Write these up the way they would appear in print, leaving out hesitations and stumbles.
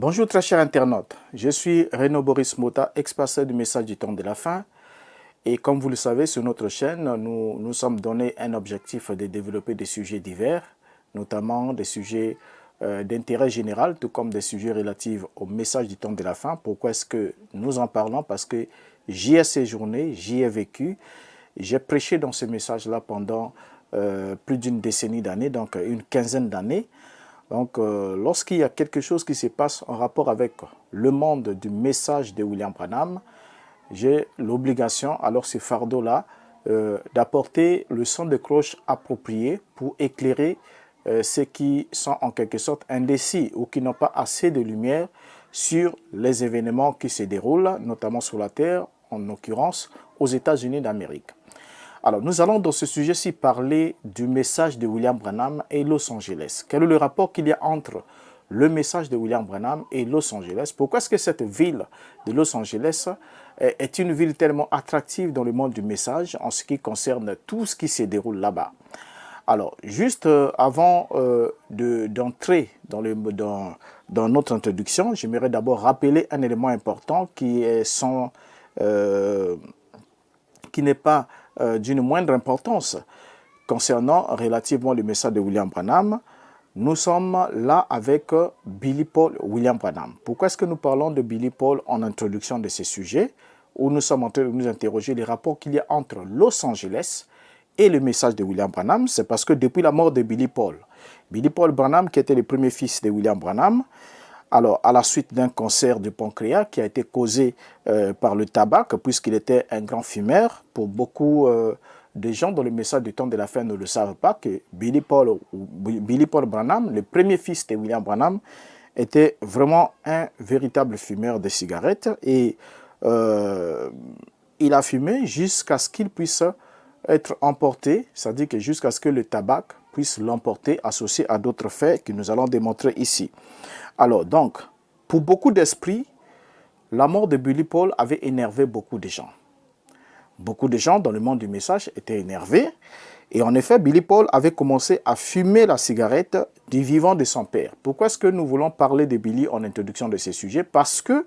Bonjour très chers internautes, je suis Renaud Boris Mota, expert du message du temps de la fin. Et comme vous le savez, sur notre chaîne, nous sommes donné un objectif de développer des sujets divers, notamment des sujets d'intérêt général, tout comme des sujets relatifs au message du temps de la fin. Pourquoi est-ce que nous en parlons? Parce que j'y ai séjourné, j'y ai vécu, j'ai prêché dans ce message-là pendant plus d'une décennie d'années, donc une quinzaine d'années. Donc, lorsqu'il y a quelque chose qui se passe en rapport avec le monde du message de William Branham, j'ai l'obligation, alors ce fardeau-là, d'apporter le son de cloche approprié pour éclairer ceux qui sont en quelque sorte indécis ou qui n'ont pas assez de lumière sur les événements qui se déroulent, notamment sur la Terre, en l'occurrence aux États-Unis d'Amérique. Alors, nous allons dans ce sujet-ci parler du message de William Branham et Los Angeles. Quel est le rapport qu'il y a entre le message de William Branham et Los Angeles? Pourquoi est-ce que cette ville de Los Angeles est une ville tellement attractive dans le monde du message en ce qui concerne tout ce qui se déroule là-bas? Alors, juste avant d'entrer dans notre introduction, j'aimerais d'abord rappeler un élément important qui n'est pas d'une moindre importance concernant relativement le message de William Branham. Nous sommes là avec Billy Paul William Branham. Pourquoi est-ce que nous parlons de Billy Paul en introduction de ce sujet, où nous sommes en train de nous interroger les rapports qu'il y a entre Los Angeles et le message de William Branham? C'est parce que depuis la mort de Billy Paul Branham, qui était le premier fils de William Branham, alors, à la suite d'un cancer du pancréas qui a été causé par le tabac, puisqu'il était un grand fumeur, pour beaucoup de gens dans le message du temps de la fin ne le savent pas, que Billy Paul Branham, le premier fils de William Branham, était vraiment un véritable fumeur de cigarettes. Et il a fumé jusqu'à ce qu'il puisse être emporté, c'est-à-dire que jusqu'à ce que le tabac puisse l'emporter, associé à d'autres faits que nous allons démontrer ici. Alors, donc, pour beaucoup d'esprits, la mort de Billy Paul avait énervé beaucoup de gens. Beaucoup de gens dans le monde du message étaient énervés. Et en effet, Billy Paul avait commencé à fumer la cigarette du vivant de son père. Pourquoi est-ce que nous voulons parler de Billy en introduction de ce sujet? Parce que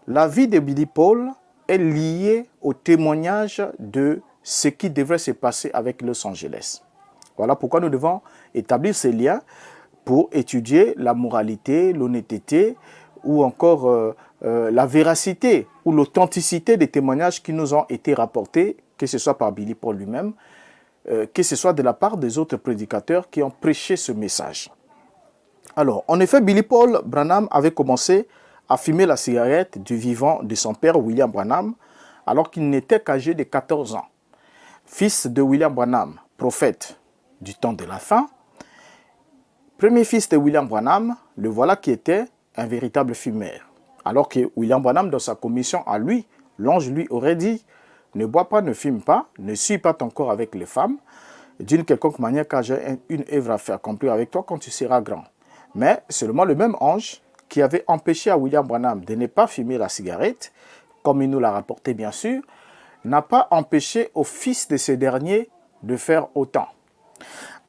la vie de Billy Paul est liée au témoignage de ce qui devrait se passer avec Los Angeles. Voilà pourquoi nous devons établir ces liens pour étudier la moralité, l'honnêteté ou encore la véracité ou l'authenticité des témoignages qui nous ont été rapportés, que ce soit par Billy Paul lui-même, que ce soit de la part des autres prédicateurs qui ont prêché ce message. Alors, en effet, Billy Paul Branham avait commencé à fumer la cigarette du vivant de son père William Branham alors qu'il n'était qu'âgé de 14 ans. Fils de William Branham, prophète du temps de la fin, premier fils de William Branham, le voilà qui était un véritable fumeur. Alors que William Branham, dans sa commission à lui, l'ange lui aurait dit « Ne bois pas, ne fume pas, ne suis pas ton corps avec les femmes, d'une quelconque manière car j'ai une œuvre à faire accomplir avec toi quand tu seras grand. » Mais seulement le même ange qui avait empêché à William Branham de ne pas fumer la cigarette, comme il nous l'a rapporté bien sûr, n'a pas empêché au fils de ce dernier de faire autant.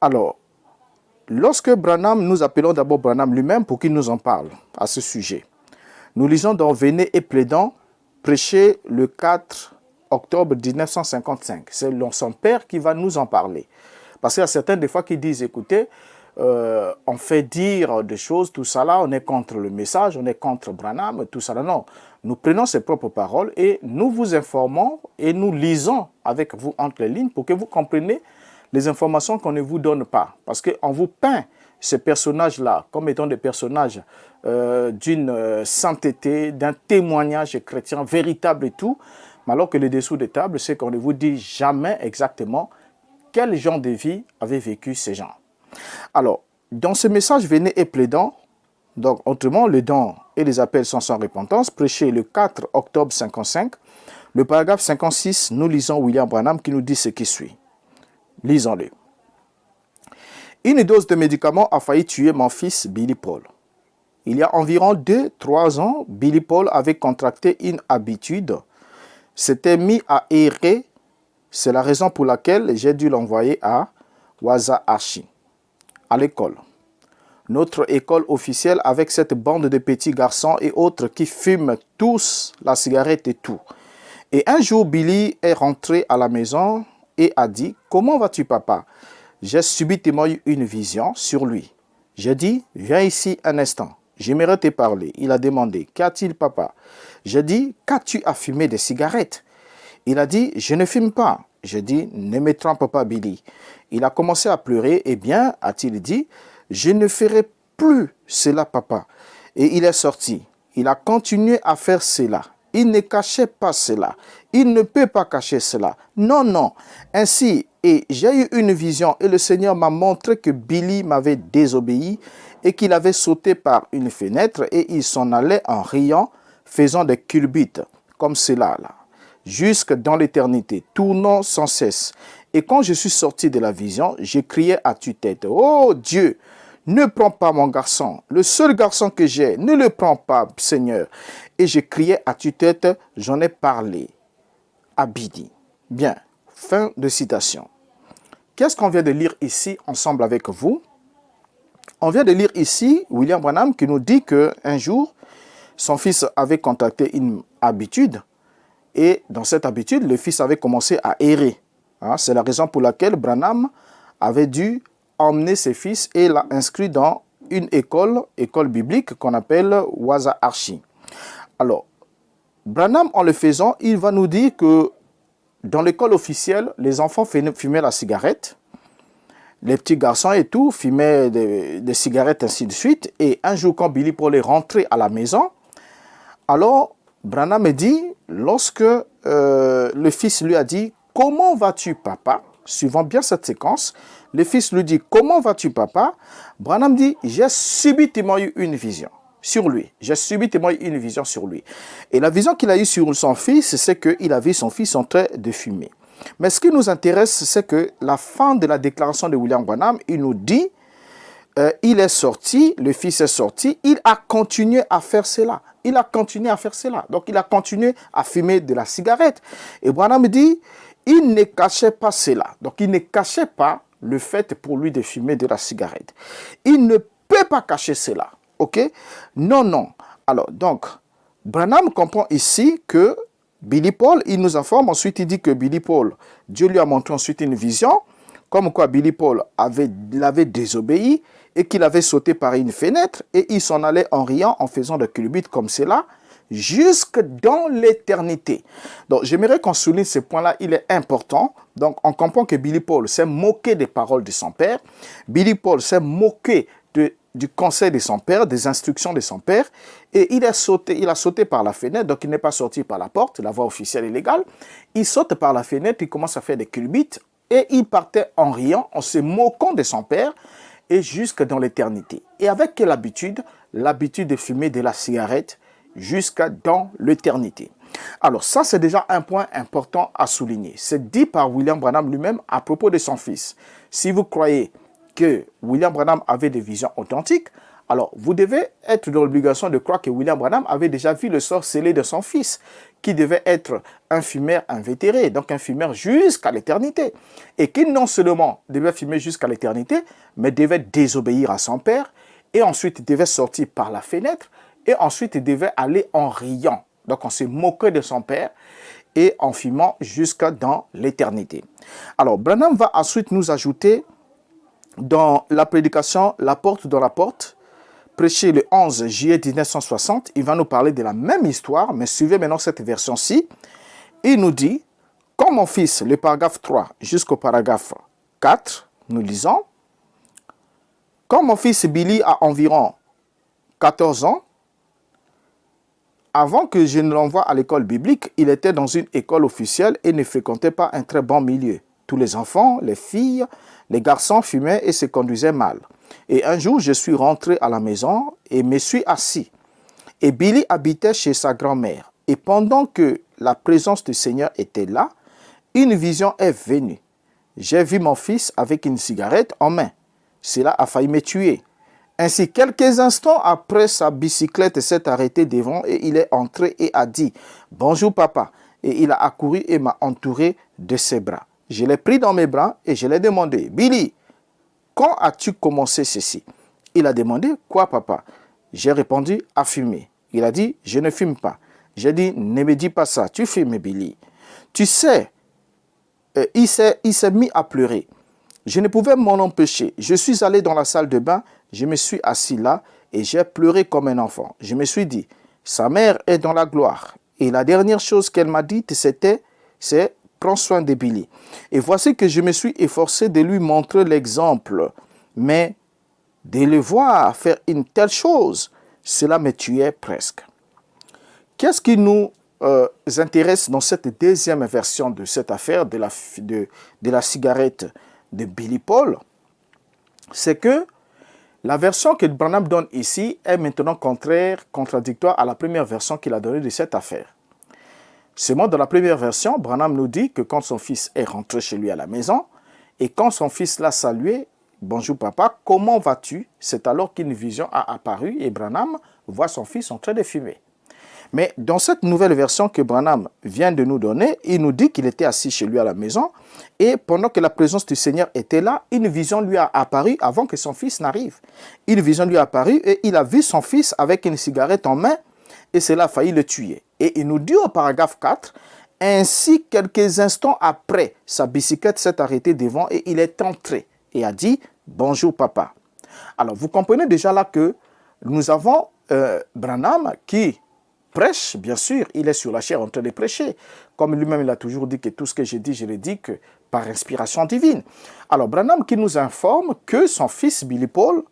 Alors, lorsque Branham, nous appelons d'abord Branham lui-même pour qu'il nous en parle à ce sujet. Nous lisons dans Venez et plaidant, prêché le 4 octobre 1955. C'est son père qui va nous en parler. Parce qu'il y a certains des fois qui disent, écoutez, on fait dire des choses, tout ça là, on est contre le message, on est contre Branham, tout ça là. Non, nous prenons ses propres paroles et nous vous informons et nous lisons avec vous entre les lignes pour que vous compreniez les informations qu'on ne vous donne pas. Parce qu'on vous peint ces personnages-là comme étant des personnages d'une sainteté, d'un témoignage chrétien véritable et tout, mais alors que le dessous des tables, c'est qu'on ne vous dit jamais exactement quel genre de vie avaient vécu ces gens. Alors, dans ce message, venez et plaidant, donc autrement, les dons et les appels sont sans repentance, prêché le 4 octobre 55, le paragraphe 56, nous lisons William Branham qui nous dit ce qui suit. Lisons-le. Une dose de médicaments a failli tuer mon fils Billy Paul. Il y a environ 2-3 ans, Billy Paul avait contracté une habitude, s'était mis à errer. C'est la raison pour laquelle j'ai dû l'envoyer à Wasahashi, à l'école. notre école officielle avec cette bande de petits garçons et autres qui fument tous la cigarette et tout. Et un jour, Billy est rentré à la maison et a dit, « Comment vas-tu, papa ?» J'ai subitement eu une vision sur lui. J'ai dit, « Viens ici un instant, j'aimerais te parler. » Il a demandé, « Qu'a-t-il, papa ?» J'ai dit, « Qu'as-tu à fumer des cigarettes ?» Il a dit, « Je ne fume pas. » J'ai dit, « Ne me trompe pas, Billy. » Il a commencé à pleurer. « Eh bien, a-t-il dit, je ne ferai plus cela, papa. » Et il est sorti. Il a continué à faire cela. Il ne cachait pas cela. Il ne peut pas cacher cela. Non, non. Ainsi, et j'ai eu une vision et le Seigneur m'a montré que Billy m'avait désobéi et qu'il avait sauté par une fenêtre et il s'en allait en riant, faisant des culbutes comme cela, là, jusque dans l'éternité, tournant sans cesse. Et quand je suis sorti de la vision, j'ai crié à tue-tête, « Oh Dieu, ne prends pas mon garçon, le seul garçon que j'ai, ne le prends pas, Seigneur. » Et j'ai crié à tue-tête, j'en ai parlé à Billy. Bien, fin de citation. Qu'est-ce qu'on vient de lire ici ensemble avec vous? On vient de lire ici William Branham qui nous dit qu'un jour, son fils avait contracté une habitude et dans cette habitude, le fils avait commencé à errer. C'est la raison pour laquelle Branham avait dû emmener ses fils et l'a inscrit dans une école biblique qu'on appelle Waza Archi. Alors, Branham, en le faisant, il va nous dire que dans l'école officielle, les enfants fumaient la cigarette, les petits garçons et tout fumaient des cigarettes, ainsi de suite. Et un jour, quand Billy Paul est rentré à la maison, alors Branham me dit, lorsque le fils lui a dit, « Comment vas-tu, papa ?» Suivant bien cette séquence, le fils lui dit, « Comment vas-tu, papa ?» Branham dit, « J'ai subitement eu une vision sur lui. J'ai subitement eu une vision sur lui. » Et la vision qu'il a eue sur son fils, c'est qu'il a vu son fils en train de fumer. Mais ce qui nous intéresse, c'est que la fin de la déclaration de William Branham, il nous dit, il est sorti, le fils est sorti, il a continué à faire cela. Il a continué à faire cela. Donc, il a continué à fumer de la cigarette. Et Branham dit, il ne cachait pas cela. Donc, il ne cachait pas le fait pour lui de fumer de la cigarette. Il ne peut pas cacher cela. OK? Non, non. Alors, donc, Branham comprend ici que Billy Paul, il nous informe, ensuite il dit que Billy Paul, Dieu lui a montré ensuite une vision, comme quoi Billy Paul avait désobéi et qu'il avait sauté par une fenêtre et il s'en allait en riant, en faisant des culbutes comme cela, jusque dans l'éternité. Donc, j'aimerais qu'on souligne ce point-là, il est important. Donc, on comprend que Billy Paul s'est moqué des paroles de son père. Billy Paul s'est moqué du conseil de son père, des instructions de son père, et il a sauté par la fenêtre, donc il n'est pas sorti par la porte, la voie officielle et légale. Il saute par la fenêtre, il commence à faire des culbutes, et il partait en riant, en se moquant de son père, et jusque dans l'éternité. Et avec quelle habitude? L'habitude de fumer de la cigarette jusqu'à dans l'éternité. Alors ça, c'est déjà un point important à souligner. C'est dit par William Branham lui-même à propos de son fils. Si vous croyez que William Branham avait des visions authentiques, alors vous devez être dans l'obligation de croire que William Branham avait déjà vu le sort scellé de son fils, qui devait être un fumeur invétéré, donc un fumeur jusqu'à l'éternité. Et qui non seulement devait fumer jusqu'à l'éternité, mais devait désobéir à son père, et ensuite devait sortir par la fenêtre, et ensuite devait aller en riant. Donc on se moquait de son père, et en fumant jusqu'à dans l'éternité. Alors Branham va ensuite nous ajouter dans la prédication La porte dans la porte, prêché le 11 juillet 1960, il va nous parler de la même histoire, mais suivez maintenant cette version-ci. Il nous dit, comme mon fils, le paragraphe 3 jusqu'au paragraphe 4, nous lisons, quand mon fils Billy a environ 14 ans, avant que je ne l'envoie à l'école biblique, il était dans une école officielle et ne fréquentait pas un très bon milieu. Tous les enfants, les filles, les garçons fumaient et se conduisaient mal. Et un jour, je suis rentré à la maison et me suis assis. Et Billy habitait chez sa grand-mère. Et pendant que la présence du Seigneur était là, une vision est venue. J'ai vu mon fils avec une cigarette en main. Cela a failli me tuer. Ainsi, quelques instants après, sa bicyclette s'est arrêtée devant et il est entré et a dit « Bonjour papa » et il a accouru et m'a entouré de ses bras. Je l'ai pris dans mes bras et je l'ai demandé « Billy, quand as-tu commencé ceci ?» Il a demandé, quoi papa? J'ai répondu, à fumer. Il a dit, je ne fume pas. J'ai dit, ne me dis pas ça, tu fumes, Billy. Tu sais, il s'est mis à pleurer. Je ne pouvais m'en empêcher. Je suis allé dans la salle de bain, je me suis assis là et j'ai pleuré comme un enfant. Je me suis dit, sa mère est dans la gloire. Et la dernière chose qu'elle m'a dit, c'est prends soin de Billy. Et voici que je me suis efforcé de lui montrer l'exemple. Mais de le voir faire une telle chose, cela me tuait presque. Qu'est-ce qui nous intéresse dans cette deuxième version de cette affaire de la cigarette de Billy Paul? C'est que la version que Branham donne ici est maintenant contradictoire à la première version qu'il a donnée de cette affaire. Seulement, dans la première version, Branham nous dit que quand son fils est rentré chez lui à la maison, et quand son fils l'a salué, « Bonjour papa, comment vas-tu » C'est alors qu'une vision a apparu et Branham voit son fils en train de fumer. Mais dans cette nouvelle version que Branham vient de nous donner, il nous dit qu'il était assis chez lui à la maison et pendant que la présence du Seigneur était là, une vision lui a apparu avant que son fils n'arrive. Une vision lui a apparu et il a vu son fils avec une cigarette en main et cela a failli le tuer. Et il nous dit au paragraphe 4, « Ainsi, quelques instants après, sa bicyclette s'est arrêtée devant et il est entré et a dit « Bonjour papa ». Alors, vous comprenez déjà là que nous avons Branham qui prêche, bien sûr, il est sur la chair en train de prêcher. Comme lui-même, il a toujours dit que tout ce que j'ai dit, je l'ai dit que par inspiration divine. Alors, Branham qui nous informe que son fils Billy Paul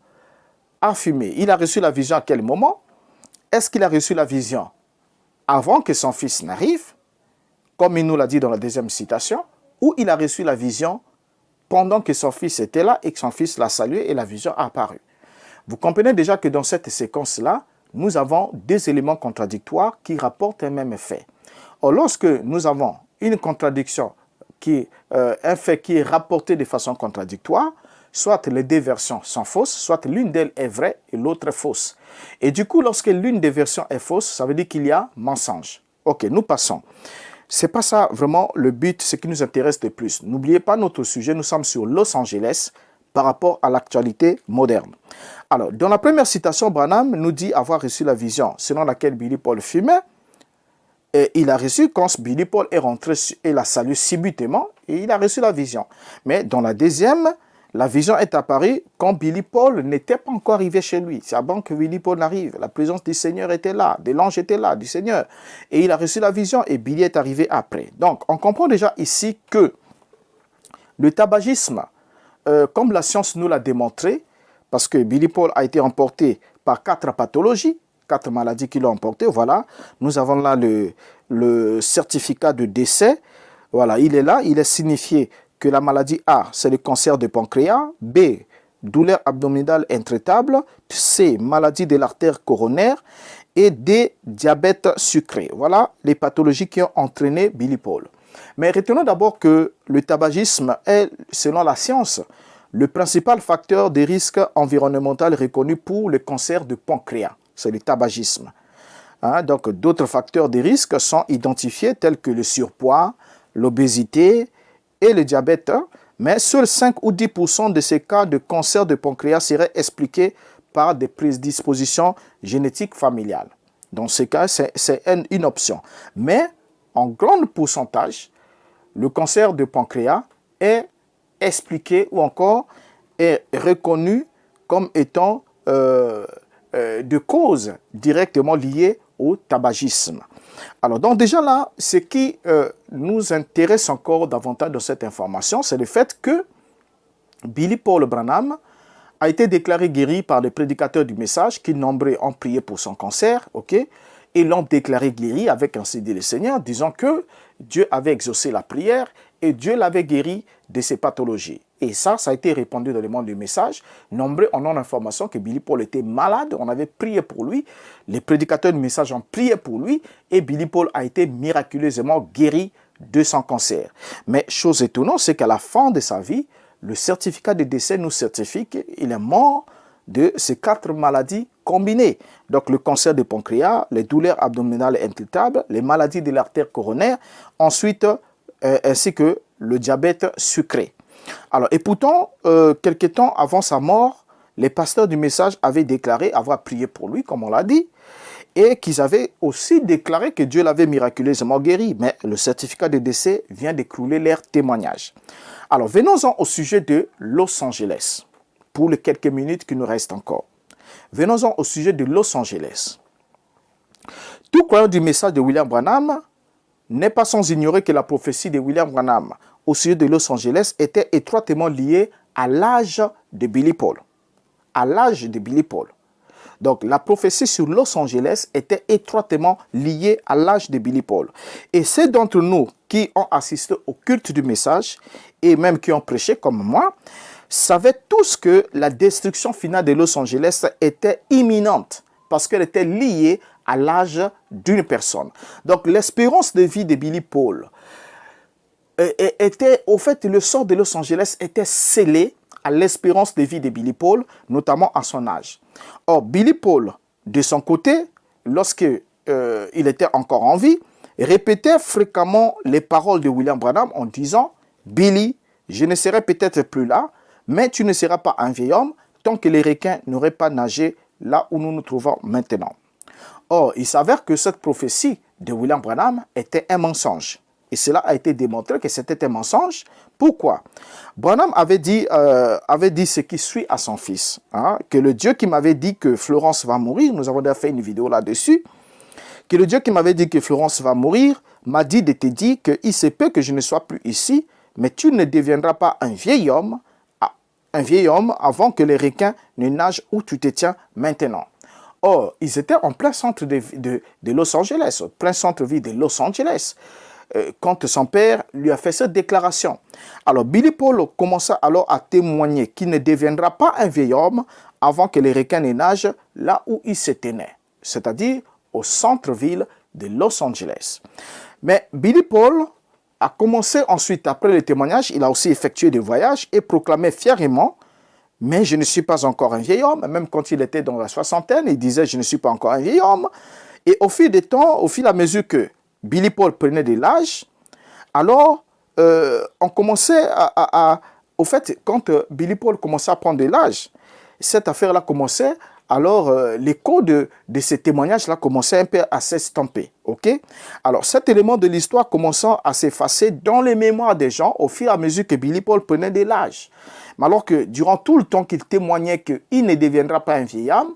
a fumé. Il a reçu la vision à quel moment? Est-ce qu'il a reçu la vision avant que son fils n'arrive, comme il nous l'a dit dans la deuxième citation, ou il a reçu la vision pendant que son fils était là et que son fils l'a salué et la vision a apparu? Vous comprenez déjà que dans cette séquence-là, nous avons deux éléments contradictoires qui rapportent un même fait. Or, lorsque nous avons une contradiction, un fait qui est rapporté de façon contradictoire, soit les deux versions sont fausses, soit l'une d'elles est vraie et l'autre est fausse. Et du coup, lorsque l'une des versions est fausse, ça veut dire qu'il y a mensonge. Ok, nous passons. Ce n'est pas ça vraiment le but, ce qui nous intéresse le plus. N'oubliez pas notre sujet, nous sommes sur Los Angeles par rapport à l'actualité moderne. Alors, dans la première citation, Branham nous dit avoir reçu la vision selon laquelle Billy Paul fumait. Et il a reçu quand Billy Paul est rentré et l'a salué subitement et il a reçu la vision. Mais dans la deuxième, la vision est apparue quand Billy Paul n'était pas encore arrivé chez lui. C'est avant que Billy Paul n'arrive. La présence du Seigneur était là, de l'ange était là, du Seigneur. Et il a reçu la vision et Billy est arrivé après. Donc, on comprend déjà ici que le tabagisme, comme la science nous l'a démontré, parce que Billy Paul a été emporté par 4 pathologies, 4 maladies qui l'ont emporté, voilà. Nous avons là le certificat de décès. Voilà, il est là, il est signifié que la maladie A, c'est le cancer de pancréas, B, douleur abdominale intraitable, C, maladie de l'artère coronaire et D, diabète sucré. Voilà les pathologies qui ont entraîné Billy Paul. Mais retenons d'abord que le tabagisme est, selon la science, le principal facteur de risque environnemental reconnu pour le cancer de pancréas. C'est le tabagisme. Donc, d'autres facteurs de risque sont identifiés tels que le surpoids, l'obésité et le diabète. Mais seuls 5 ou 10% de ces cas de cancer de pancréas seraient expliqués par des prédispositions génétiques familiales. Dans ce cas, c'est une option. Mais en grand pourcentage, le cancer de pancréas est expliqué ou encore est reconnu comme étant de causes directement liées au tabagisme. Alors, donc déjà là, ce qui nous intéresse encore davantage dans cette information, c'est le fait que Billy Paul Branham a été déclaré guéri par les prédicateurs du message qui, nombreux, ont prié pour son cancer, ok, et l'ont déclaré guéri avec ainsi dit le Seigneur, disant que Dieu avait exaucé la prière et Dieu l'avait guéri de ses pathologies. Et ça a été répandu dans le monde du message. Nombreux en ont l'information que Billy Paul était malade, on avait prié pour lui, les prédicateurs du message ont prié pour lui et Billy Paul a été miraculeusement guéri de son cancer. Mais chose étonnante, c'est qu'à la fin de sa vie, le certificat de décès nous certifie qu'il est mort de ces 4 maladies combinées. Donc le cancer du pancréas, les douleurs abdominales intraitables, les maladies de l'artère coronaire, ensuite ainsi que le diabète sucré. Alors, et pourtant, quelques temps avant sa mort, les pasteurs du message avaient déclaré avoir prié pour lui, comme on l'a dit, et qu'ils avaient aussi déclaré que Dieu l'avait miraculeusement guéri. Mais le certificat de décès vient d'écrouler leur témoignage. Alors, venons-en au sujet de Los Angeles, pour les quelques minutes qui nous restent encore. Venons-en au sujet de Los Angeles. Tout croyant du message de William Branham n'est pas sans ignorer que la prophétie de William Branham au sujet de Los Angeles était étroitement liée à l'âge de Billy Paul. À l'âge de Billy Paul. Donc, la prophétie sur Los Angeles était étroitement liée à l'âge de Billy Paul. Et ceux d'entre nous qui ont assisté au culte du message, et même qui ont prêché comme moi, savaient tous que la destruction finale de Los Angeles était imminente, parce qu'elle était liée à l'âge d'une personne. Donc, l'espérance de vie de Billy Paul était, au fait, le sort de Los Angeles était scellé à l'espérance de vie de Billy Paul, notamment à son âge. Or, Billy Paul, de son côté, lorsque il était encore en vie, répétait fréquemment les paroles de William Branham en disant « Billy, je ne serai peut-être plus là, mais tu ne seras pas un vieil homme tant que les requins n'auraient pas nagé là où nous nous trouvons maintenant. » Or, il s'avère que cette prophétie de William Branham était un mensonge. Et cela a été démontré que c'était un mensonge. Pourquoi? Branham avait dit ce qui suit à son fils. Hein, que le Dieu qui m'avait dit que Florence va mourir, nous avons déjà fait une vidéo là-dessus, que le Dieu qui m'avait dit que Florence va mourir m'a dit de te dire qu'il se peut que je ne sois plus ici, mais tu ne deviendras pas un vieil homme avant que les requins ne nagent où tu te tiens maintenant. Or, ils étaient en plein centre de Los Angeles, plein centre-ville de Los Angeles, quand son père lui a fait cette déclaration. Alors, Billy Paul commença alors à témoigner qu'il ne deviendra pas un vieil homme avant que les requins ne nagent là où il se tenait, c'est-à-dire au centre-ville de Los Angeles. Mais Billy Paul a commencé ensuite, après le témoignage, il a aussi effectué des voyages et proclamé fièrement « Mais je ne suis pas encore un vieil homme ». Même quand il était dans la soixantaine, il disait « Je ne suis pas encore un vieil homme ». Et au fil du temps, au fil et à mesure que Billy Paul prenait de l'âge, alors on commençait au fait, quand Billy Paul commençait à prendre de l'âge, cette affaire-là commençait, alors l'écho de ces témoignages-là commençait un peu à s'estomper. Okay? Alors cet élément de l'histoire commençant à s'effacer dans les mémoires des gens au fur et à mesure que Billy Paul prenait de l'âge. Mais alors que durant tout le temps qu'il témoignait qu'il ne deviendra pas un vieil homme,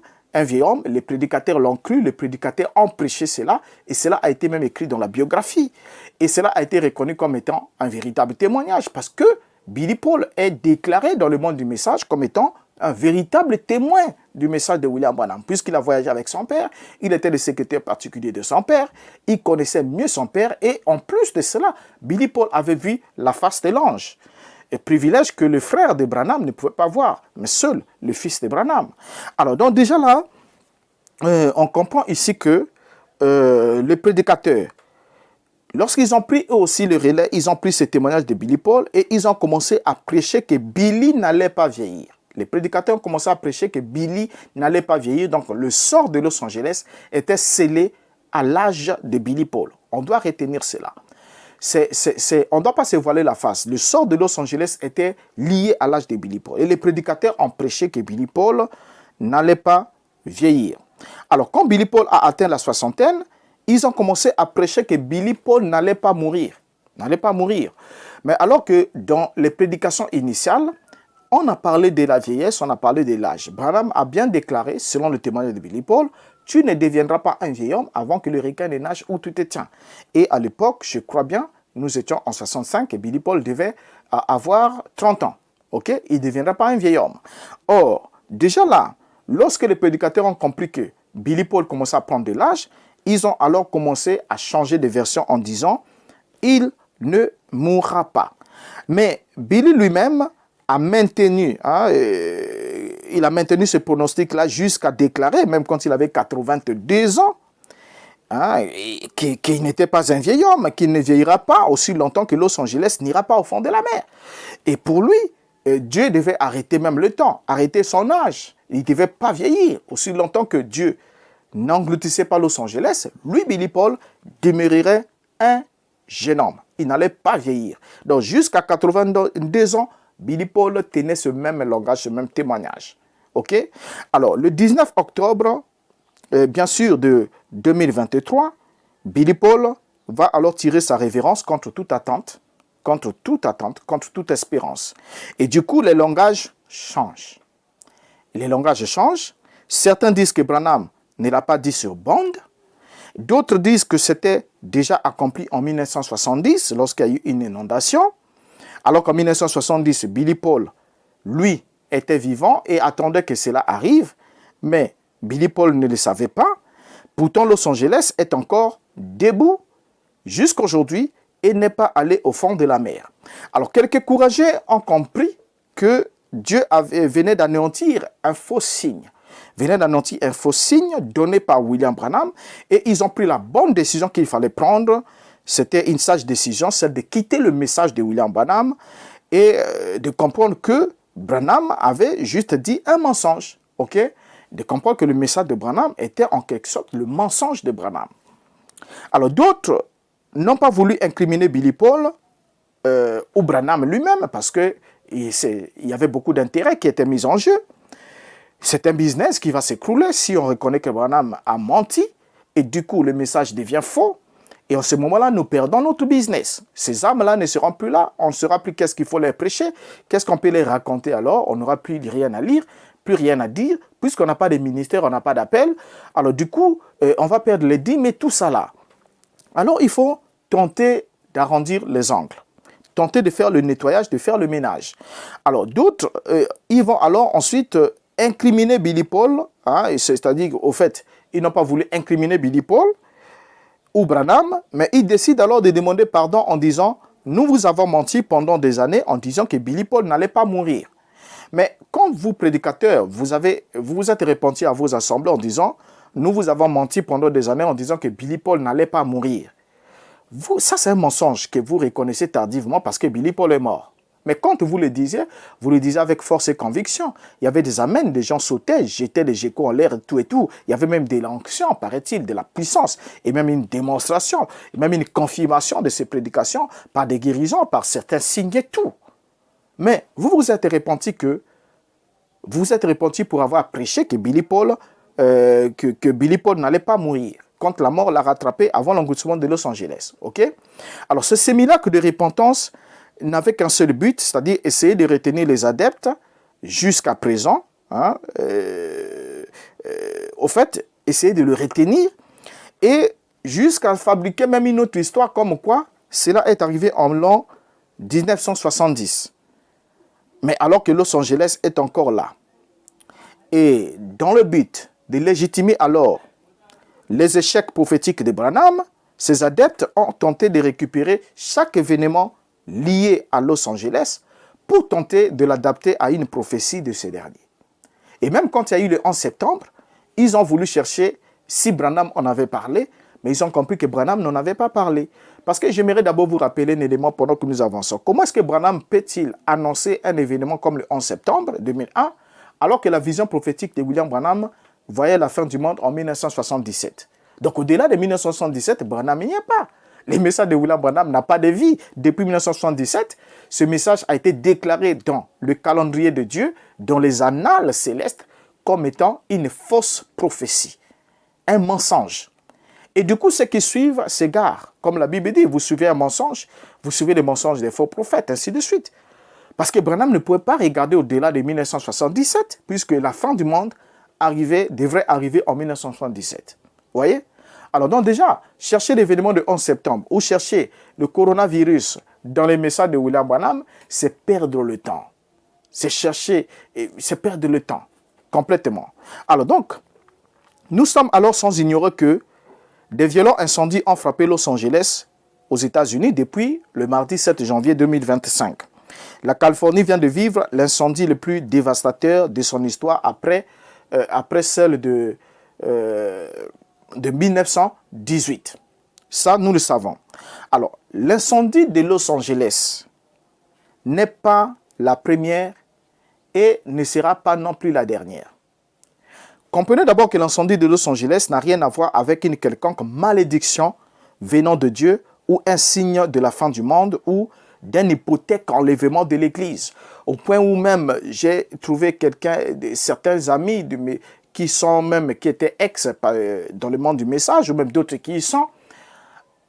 les prédicateurs l'ont cru, les prédicateurs ont prêché cela, et cela a été même écrit dans la biographie. Et cela a été reconnu comme étant un véritable témoignage, parce que Billy Paul est déclaré dans le monde du message comme étant un véritable témoin du message de William Branham. Puisqu'il a voyagé avec son père, il était le secrétaire particulier de son père, il connaissait mieux son père, et en plus de cela, Billy Paul avait vu la face de l'ange. Un privilège que le frère de Branham ne pouvait pas voir, mais seul le fils de Branham. Alors, donc déjà là, on comprend ici que les prédicateurs, lorsqu'ils ont pris eux aussi le relais, ils ont pris ce témoignage de Billy Paul et ils ont commencé à prêcher que Billy n'allait pas vieillir. Les prédicateurs ont commencé à prêcher que Billy n'allait pas vieillir, donc le sort de Los Angeles était scellé à l'âge de Billy Paul. On doit retenir cela. On ne doit pas se voiler la face. Le sort de Los Angeles était lié à l'âge de Billy Paul. Et les prédicateurs ont prêché que Billy Paul n'allait pas vieillir. Alors, quand Billy Paul a atteint la soixantaine, ils ont commencé à prêcher que Billy Paul n'allait pas mourir. N'allait pas mourir. Mais alors que dans les prédications initiales, on a parlé de la vieillesse, on a parlé de l'âge. Branham a bien déclaré, selon le témoignage de Billy Paul, tu ne deviendras pas un vieil homme avant que le requin ne nage où tu te tiens. Et à l'époque, je crois bien, nous étions en 65 et Billy Paul devait avoir 30 ans. Okay? Il ne deviendra pas un vieil homme. Or, déjà là, lorsque les prédicateurs ont compris que Billy Paul commençait à prendre de l'âge, ils ont alors commencé à changer de version en disant « Il ne mourra pas ». Mais Billy lui-même a maintenu, il a maintenu ce pronostic-là jusqu'à déclarer, même quand il avait 82 ans, qu'il n'était pas un vieil homme, qu'il ne vieillira pas aussi longtemps que Los Angeles n'ira pas au fond de la mer. Et pour lui, Dieu devait arrêter même le temps, arrêter son âge. Il ne devait pas vieillir aussi longtemps que Dieu n'engloutissait pas Los Angeles. Lui, Billy Paul, demeurerait un jeune homme. Il n'allait pas vieillir. Donc jusqu'à 82 ans, Billy Paul tenait ce même langage, ce même témoignage. Ok? Alors, le 19 octobre, bien sûr, de 2023, Billy Paul va alors tirer sa révérence contre toute attente, contre toute espérance. Et du coup, les langages changent. Les langages changent. Certains disent que Branham ne l'a pas dit sur bande. D'autres disent que c'était déjà accompli en 1970, lorsqu'il y a eu une inondation. Alors qu'en 1970, Billy Paul, lui, était vivant et attendait que cela arrive. Mais Billy Paul ne le savait pas. Pourtant, Los Angeles est encore debout jusqu'aujourd'hui et n'est pas allé au fond de la mer. Alors, quelques courageux ont compris que Dieu venait d'anéantir un faux signe. Venait d'anéantir un faux signe donné par William Branham et ils ont pris la bonne décision qu'il fallait prendre. C'était une sage décision, celle de quitter le message de William Branham et de comprendre que Branham avait juste dit un mensonge. Ok? De comprendre que le message de Branham était en quelque sorte le mensonge de Branham. Alors d'autres n'ont pas voulu incriminer Billy Paul ou Branham lui-même parce qu'il y avait beaucoup d'intérêts qui étaient mis en jeu. C'est un business qui va s'écrouler si on reconnaît que Branham a menti et du coup le message devient faux. Et en ce moment-là, nous perdons notre business. Ces âmes-là ne seront plus là. On ne saura plus qu'est-ce qu'il faut leur prêcher. Qu'est-ce qu'on peut les raconter alors? On n'aura plus rien à lire, plus rien à dire. Puisqu'on n'a pas de ministère, on n'a pas d'appel. Alors du coup, on va perdre les dîmes et tout ça là. Alors il faut tenter d'arrondir les angles. Tenter de faire le nettoyage, de faire le ménage. Alors d'autres, ils vont alors ensuite incriminer Billy Paul. Hein, c'est-à-dire, au fait, ils n'ont pas voulu incriminer Billy Paul ou Branham, mais ils décident alors de demander pardon en disant « Nous vous avons menti pendant des années en disant que Billy Paul n'allait pas mourir. » Mais quand vous, prédicateurs, vous vous êtes repenti à vos assemblées en disant « Nous vous avons menti pendant des années en disant que Billy Paul n'allait pas mourir. » Ça, c'est un mensonge que vous reconnaissez tardivement parce que Billy Paul est mort. Mais quand vous le disiez avec force et conviction. Il y avait des amens, des gens sautaient, jetaient des geckos en l'air et tout et tout. Il y avait même de l'onction, paraît-il, de la puissance, et même une démonstration, et même une confirmation de ces prédications par des guérisons, par certains signes et tout. Mais vous vous êtes repenti pour avoir prêché que Billy Paul, Billy Paul n'allait pas mourir. Quand la mort l'a rattrapé avant l'englouissement de Los Angeles. Okay? Alors ce simulacre de repentance n'avait qu'un seul but, c'est-à-dire essayer de retenir les adeptes jusqu'à présent. Hein, au fait, essayer de le retenir et jusqu'à fabriquer même une autre histoire comme quoi cela est arrivé en l'an 1970. Mais alors que Los Angeles est encore là. Et dans le but de légitimer alors les échecs prophétiques de Branham, ces adeptes ont tenté de récupérer chaque événement lié à Los Angeles pour tenter de l'adapter à une prophétie de ces derniers. Et même quand il y a eu le 11 septembre, ils ont voulu chercher si Branham en avait parlé, mais ils ont compris que Branham n'en avait pas parlé. Parce que j'aimerais d'abord vous rappeler un élément pendant que nous avançons. Comment est-ce que Branham peut-il annoncer un événement comme le 11 septembre 2001, alors que la vision prophétique de William Branham voyait la fin du monde en 1977. Donc au-delà de 1977, Branham n'y est pas. Le message de William Branham n'a pas de vie. Depuis 1977, ce message a été déclaré dans le calendrier de Dieu, dans les annales célestes, comme étant une fausse prophétie, un mensonge. Et du coup, ceux qui suivent s'égarent. Comme la Bible dit, vous suivez un mensonge, vous suivez les mensonges des faux prophètes, ainsi de suite. Parce que Branham ne pouvait pas regarder au-delà de 1977, puisque la fin du monde devrait arriver en 1977. Vous voyez? Alors donc déjà, chercher l'événement du 11 septembre ou chercher le coronavirus dans les messages de William Branham, c'est perdre le temps. C'est perdre le temps, complètement. Alors donc, nous sommes alors sans ignorer que des violents incendies ont frappé Los Angeles aux États-Unis depuis le mardi 7 janvier 2025. La Californie vient de vivre l'incendie le plus dévastateur de son histoire après celle de 1918. Ça, nous le savons. Alors, l'incendie de Los Angeles n'est pas la première et ne sera pas non plus la dernière. Comprenez d'abord que l'incendie de Los Angeles n'a rien à voir avec une quelconque malédiction venant de Dieu ou un signe de la fin du monde ou d'un hypothèque enlèvement de l'Église. Au point où même j'ai trouvé certains amis qui étaient dans le monde du message, ou même d'autres qui y sont,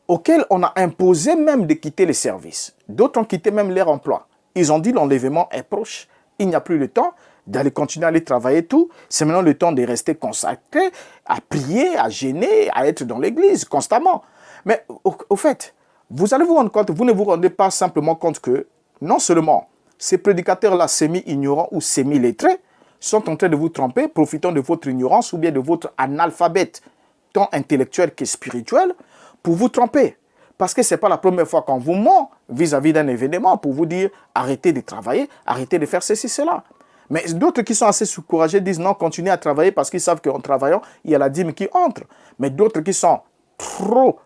auxquels on a imposé même de quitter les services. D'autres ont quitté même leur emploi. Ils ont dit l'enlèvement est proche, il n'y a plus le temps d'aller continuer à aller travailler tout. C'est maintenant le temps de rester consacré, à prier, à gêner, à être dans l'église constamment. Mais au fait, vous allez vous rendre compte, vous ne vous rendez pas simplement compte que non seulement ces prédicateurs-là semi-ignorants ou semi-lettrés sont en train de vous tromper, profitant de votre ignorance ou bien de votre analphabète, tant intellectuel que spirituel, pour vous tromper. Parce que ce n'est pas la première fois qu'on vous ment vis-à-vis d'un événement pour vous dire arrêtez de travailler, arrêtez de faire ceci, cela. Mais d'autres qui sont assez courageux disent non, continuez à travailler parce qu'ils savent qu'en travaillant, il y a la dîme qui entre. Mais d'autres qui sont trop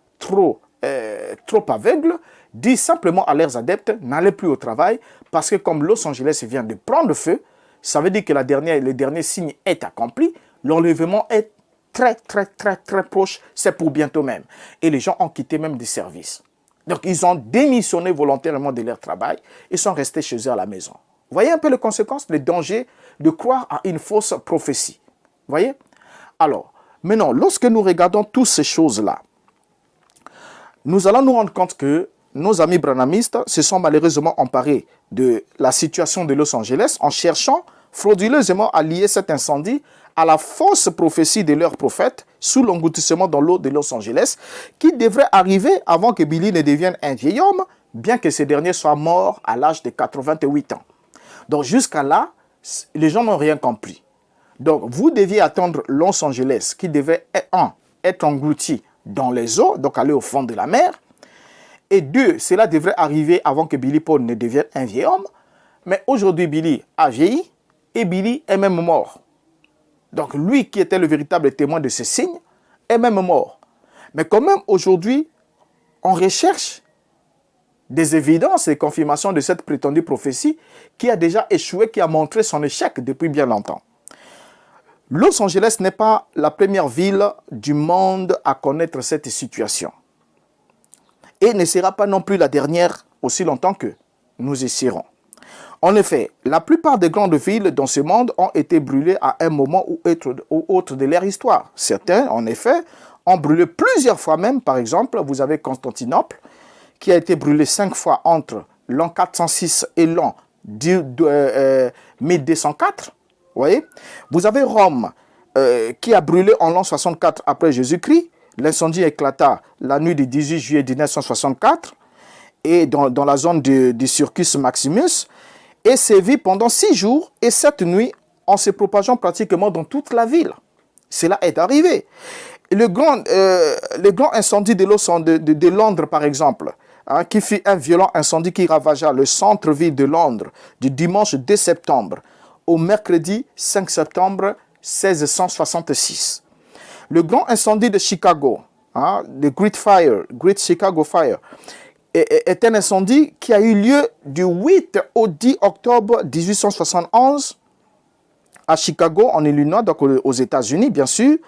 aveugles disent simplement à leurs adeptes n'allez plus au travail parce que comme Los Angeles vient de prendre feu, ça veut dire que le dernier signe est accompli, l'enlèvement est très proche, c'est pour bientôt même. Et les gens ont quitté même des services. Donc, ils ont démissionné volontairement de leur travail et sont restés chez eux à la maison. Vous voyez un peu les conséquences, les dangers de croire à une fausse prophétie. Vous voyez? Alors, maintenant, lorsque nous regardons toutes ces choses-là, nous allons nous rendre compte que nos amis branhamistes se sont malheureusement emparés de la situation de Los Angeles en cherchant frauduleusement à lier cet incendie à la fausse prophétie de leur prophète sous l'engloutissement dans l'eau de Los Angeles qui devrait arriver avant que Billy ne devienne un vieil homme, bien que ce dernier soit mort à l'âge de 88 ans. Donc jusqu'à là, les gens n'ont rien compris. Donc vous deviez attendre Los Angeles qui devait, être englouti dans les eaux, donc aller au fond de la mer. Et deux, cela devrait arriver avant que Billy Paul ne devienne un vieil homme. Mais aujourd'hui, Billy a vieilli et Billy est même mort. Donc lui qui était le véritable témoin de ces signes est même mort. Mais quand même aujourd'hui, on recherche des évidences et confirmations de cette prétendue prophétie qui a déjà échoué, qui a montré son échec depuis bien longtemps. Los Angeles n'est pas la première ville du monde à connaître cette situation. Et ne sera pas non plus la dernière aussi longtemps que nous y serons. En effet, la plupart des grandes villes dans ce monde ont été brûlées à un moment ou autre de leur histoire. Certains, en effet, ont brûlé plusieurs fois même. Par exemple, vous avez Constantinople, qui a été brûlée 5 fois entre l'an 406 et l'an 1204. Voyez? Vous avez Rome, qui a brûlé en l'an 64 après Jésus-Christ. L'incendie éclata la nuit du 18 juillet 1964 et dans la zone du Circus Maximus et sévit pendant 6 jours et 7 nuits en se propageant pratiquement dans toute la ville. Cela est arrivé. Le grand incendie de Londres, par exemple, qui fit un violent incendie qui ravagea le centre-ville de Londres du dimanche 2 septembre au mercredi 5 septembre 1666. Le grand incendie de Chicago, le Great Chicago Fire, est un incendie qui a eu lieu du 8 au 10 octobre 1871 à Chicago, en Illinois, donc aux États-Unis, bien sûr.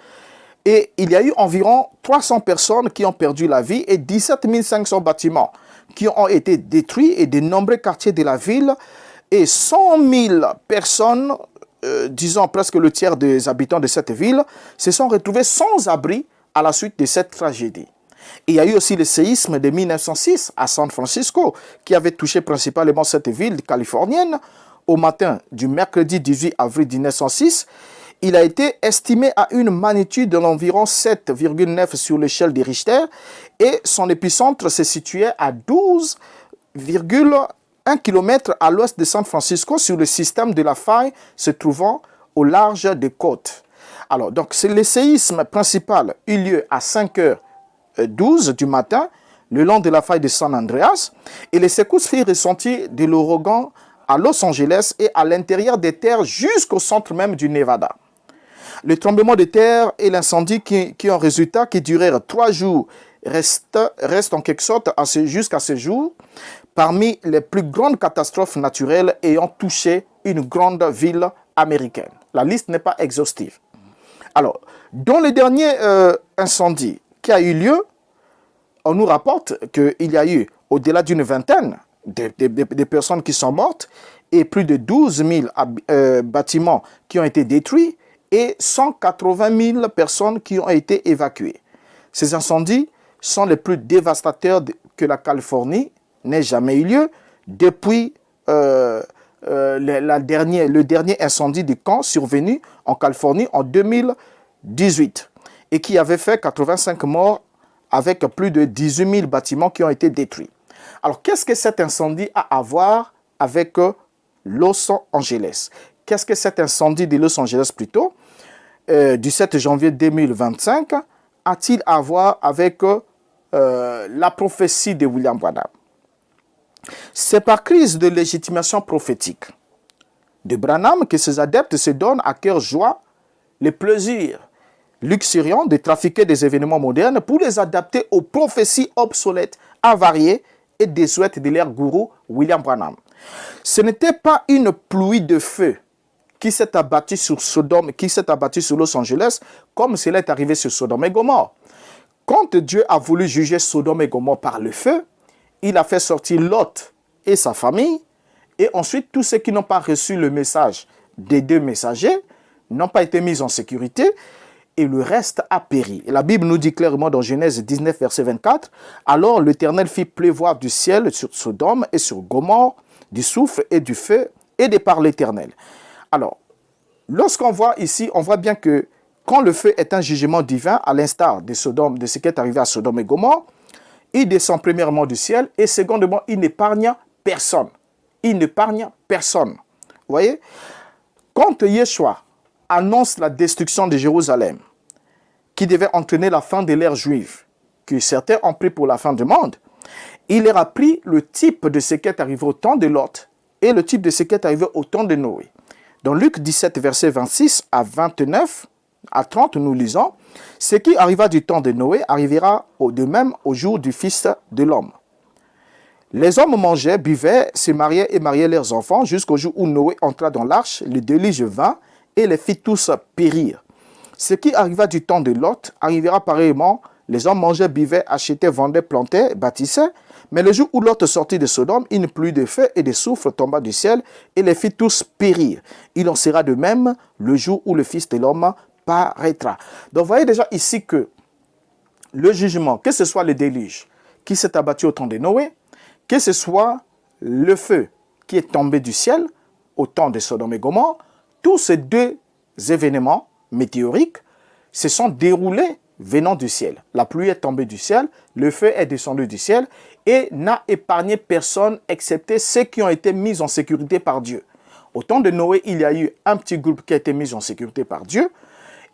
Et il y a eu environ 300 personnes qui ont perdu la vie et 17 500 bâtiments qui ont été détruits et de nombreux quartiers de la ville et 100 000 personnes, disons presque le tiers des habitants de cette ville, se sont retrouvés sans abri à la suite de cette tragédie. Et il y a eu aussi le séisme de 1906 à San Francisco qui avait touché principalement cette ville californienne au matin du mercredi 18 avril 1906. Il a été estimé à une magnitude de l'environ 7,9 sur l'échelle de Richter et son épicentre se situait à 12,1 km à l'ouest de San Francisco sur le système de la faille se trouvant au large des côtes. Alors, donc, le séisme principal eut lieu à 5h12 du matin, le long de la faille de San Andreas, et les secousses firent ressentir de l'ouragan à Los Angeles et à l'intérieur des terres jusqu'au centre même du Nevada. Le tremblement de terre et l'incendie qui en résultat, qui durèrent 3 jours, restent en quelque sorte jusqu'à ce jour parmi les plus grandes catastrophes naturelles ayant touché une grande ville américaine. La liste n'est pas exhaustive. Alors, dans le dernier incendie qui a eu lieu, on nous rapporte qu'il y a eu, au-delà d'une vingtaine des personnes qui sont mortes et plus de 12 000 bâtiments qui ont été détruits et 180 000 personnes qui ont été évacuées. Ces incendies sont les plus dévastateurs que la Californie n'ait jamais eu lieu depuis le dernier incendie de camp survenu en Californie en 2018 et qui avait fait 85 morts avec plus de 18 000 bâtiments qui ont été détruits. Alors, qu'est-ce que cet incendie a à voir avec Los Angeles? Qu'est-ce que cet incendie de Los Angeles plutôt, du 7 janvier 2025, a-t-il à voir avec la prophétie de William Branham? C'est par crise de légitimation prophétique de Branham que ses adeptes se donnent à cœur joie les plaisirs luxuriants de trafiquer des événements modernes pour les adapter aux prophéties obsolètes, avariées et désuètes de leur gourou William Branham. Ce n'était pas une pluie de feu qui s'est abattue sur Sodome, qui s'est abattue sur Los Angeles, comme cela est arrivé sur Sodome et Gomorrhe. Quand Dieu a voulu juger Sodome et Gomorrhe par le feu, il a fait sortir Lot et sa famille, et ensuite tous ceux qui n'ont pas reçu le message des deux messagers n'ont pas été mis en sécurité, et le reste a péri. Et la Bible nous dit clairement dans Genèse 19, verset 24, « Alors l'Éternel fit pleuvoir du ciel sur Sodome et sur Gomorrhe, du soufre et du feu, et de par l'Éternel. » Alors, lorsqu'on voit ici, on voit bien que quand le feu est un jugement divin, à l'instar de Sodome, de ce qui est arrivé à Sodome et Gomorrhe, il descend premièrement du ciel et secondement, il n'épargne personne. Il n'épargne personne. Vous voyez? Quand Yeshua annonce la destruction de Jérusalem, qui devait entraîner la fin de l'ère juive, que certains ont pris pour la fin du monde, il leur a pris le type de ce qui est arrivé au temps de Lot et le type de ce qui est arrivé au temps de Noé. Dans Luc 17, verset 26 à 29, à 30, nous lisons, « Ce qui arriva du temps de Noé arrivera de même au jour du Fils de l'homme. Les hommes mangeaient, buvaient, se mariaient et mariaient leurs enfants jusqu'au jour où Noé entra dans l'arche, le déluge vint et les fit tous périr. Ce qui arriva du temps de Lot arrivera pareillement. Les hommes mangeaient, buvaient, achetaient, vendaient, plantaient, bâtissaient. Mais le jour où Lot sortit de Sodome, une pluie de feu et de soufre tomba du ciel et les fit tous périr. Il en sera de même le jour où le Fils de l'homme paraîtra. » Donc, vous voyez déjà ici que le jugement, que ce soit le déluge qui s'est abattu au temps de Noé, que ce soit le feu qui est tombé du ciel au temps de Sodome et Gomorrhe, tous ces deux événements météoriques se sont déroulés venant du ciel. La pluie est tombée du ciel, le feu est descendu du ciel et n'a épargné personne excepté ceux qui ont été mis en sécurité par Dieu. Au temps de Noé, il y a eu un petit groupe qui a été mis en sécurité par Dieu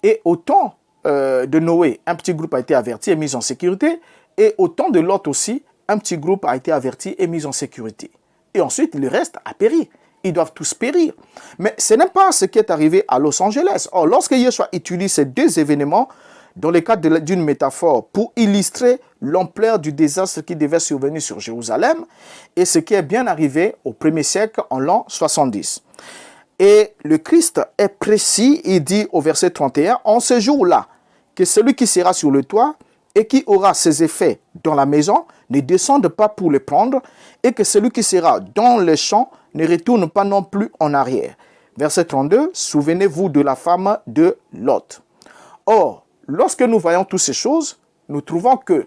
et au temps de Noé, un petit groupe a été averti et mis en sécurité et au temps de Lot aussi, un petit groupe a été averti et mis en sécurité. Et ensuite, le reste a péri. Ils doivent tous périr. Mais ce n'est pas ce qui est arrivé à Los Angeles. Or, lorsque Yeshua utilise ces deux événements dans le cadre d'une métaphore pour illustrer l'ampleur du désastre qui devait survenir sur Jérusalem et ce qui est bien arrivé au 1er siècle en l'an 70. Et le Christ est précis, il dit au verset 31, « En ce jour-là, que celui qui sera sur le toit et qui aura ses effets dans la maison ne descende pas pour les prendre, et que celui qui sera dans les champs ne retourne pas non plus en arrière. » Verset 32, « Souvenez-vous de la femme de Lot. » Or, lorsque nous voyons toutes ces choses, nous trouvons que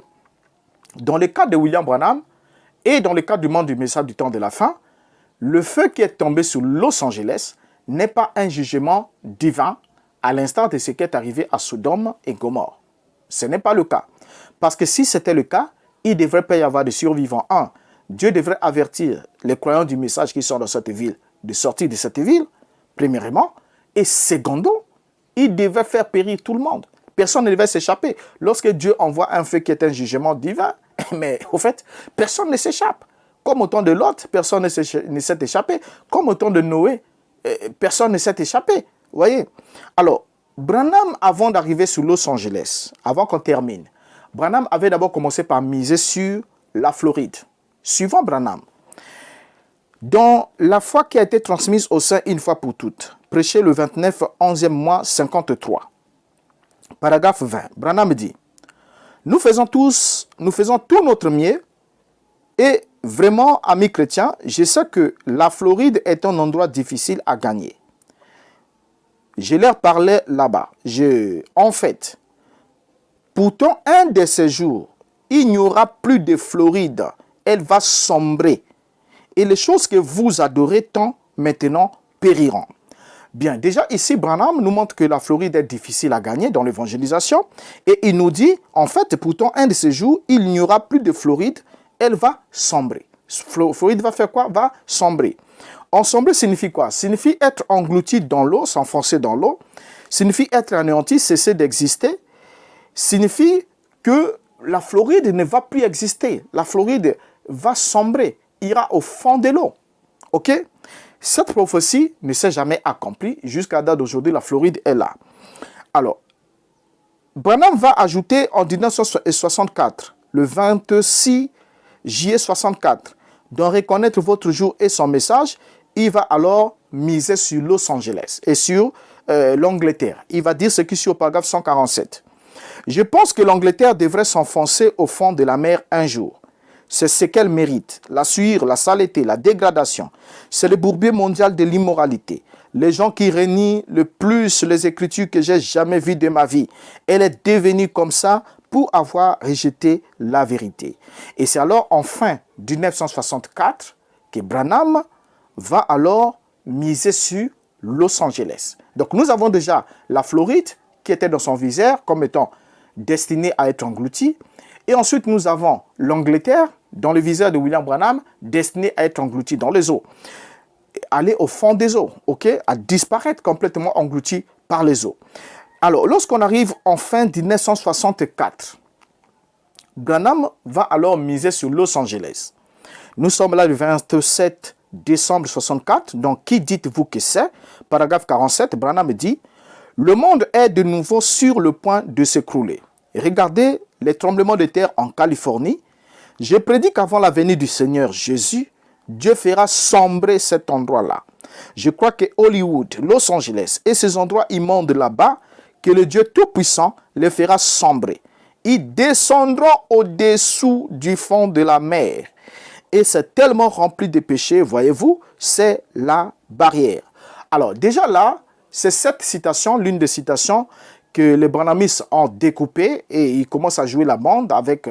dans le cas de William Branham et dans le cas du monde du message du temps de la fin, le feu qui est tombé sur Los Angeles n'est pas un jugement divin à l'instar de ce qui est arrivé à Sodome et Gomorrhe. Ce n'est pas le cas. Parce que si c'était le cas, il ne devrait pas y avoir de survivants. Un, Dieu devrait avertir les croyants du message qui sont dans cette ville de sortir de cette ville, premièrement. Et secondo, il devait faire périr tout le monde. Personne ne devait s'échapper. Lorsque Dieu envoie un feu qui est un jugement divin, mais au fait, personne ne s'échappe. Comme au temps de Lot, personne ne s'est échappé. Comme au temps de Noé, personne ne s'est échappé. Vous voyez? Alors, Branham, avant d'arriver sur Los Angeles, avant qu'on termine, Branham avait d'abord commencé par miser sur la Floride. Suivant Branham, dans la foi qui a été transmise au sein une fois pour toutes, prêché le 29 11e mois 53, paragraphe 20, Branham dit, nous faisons tout notre mieux et vraiment, amis chrétiens, je sais que la Floride est un endroit difficile à gagner. Je leur parlais là-bas. En fait, pourtant, un de ces jours, il n'y aura plus de Floride. Elle va sombrer. Et les choses que vous adorez tant maintenant périront. Bien, déjà ici, Branham nous montre que la Floride est difficile à gagner dans l'évangélisation. Et il nous dit, en fait, pourtant, un de ces jours, il n'y aura plus de Floride. Elle va sombrer. Floride va faire quoi? Va sombrer. Ensombrer signifie quoi? Signifie être englouti dans l'eau, s'enfoncer dans l'eau. Signifie être anéanti, cesser d'exister. Signifie que la Floride ne va plus exister. La Floride va sombrer, ira au fond de l'eau. Ok? Cette prophétie ne s'est jamais accomplie. Jusqu'à la date d'aujourd'hui, la Floride est là. Alors, Branham va ajouter en 1964, le 26 juillet 64, d'en reconnaître votre jour et son message. Il va alors miser sur Los Angeles et sur l'Angleterre. Il va dire ce qui est sur le paragraphe 147. Je pense que l'Angleterre devrait s'enfoncer au fond de la mer un jour. C'est ce qu'elle mérite. La sueur, la saleté, la dégradation. C'est le bourbier mondial de l'immoralité. Les gens qui renient le plus les Écritures que j'ai jamais vues de ma vie. Elle est devenue comme ça pour avoir rejeté la vérité. Et c'est alors en fin 1964 que Branham va alors miser sur Los Angeles. Donc nous avons déjà la Floride qui était dans son viseur comme étant destinée à être engloutie. Et ensuite nous avons l'Angleterre dans le viseur de William Branham destinée à être engloutie dans les eaux. Aller au fond des eaux, ok, à disparaître complètement engloutie par les eaux. Alors lorsqu'on arrive en fin 1964, Branham va alors miser sur Los Angeles. Nous sommes là le 27 décembre 64, donc qui dites-vous que c'est? Paragraphe 47, Branham dit « Le monde est de nouveau sur le point de s'écrouler. Regardez les tremblements de terre en Californie. Je prédis qu'avant la venue du Seigneur Jésus, Dieu fera sombrer cet endroit-là. Je crois que Hollywood, Los Angeles et ces endroits immondes là-bas, que le Dieu Tout-Puissant les fera sombrer. Ils descendront au-dessous du fond de la mer. Et c'est tellement rempli de péchés, voyez-vous, c'est la barrière. » Alors déjà là, c'est cette citation, l'une des citations que les Branhamistes ont découpées et ils commencent à jouer la bande avec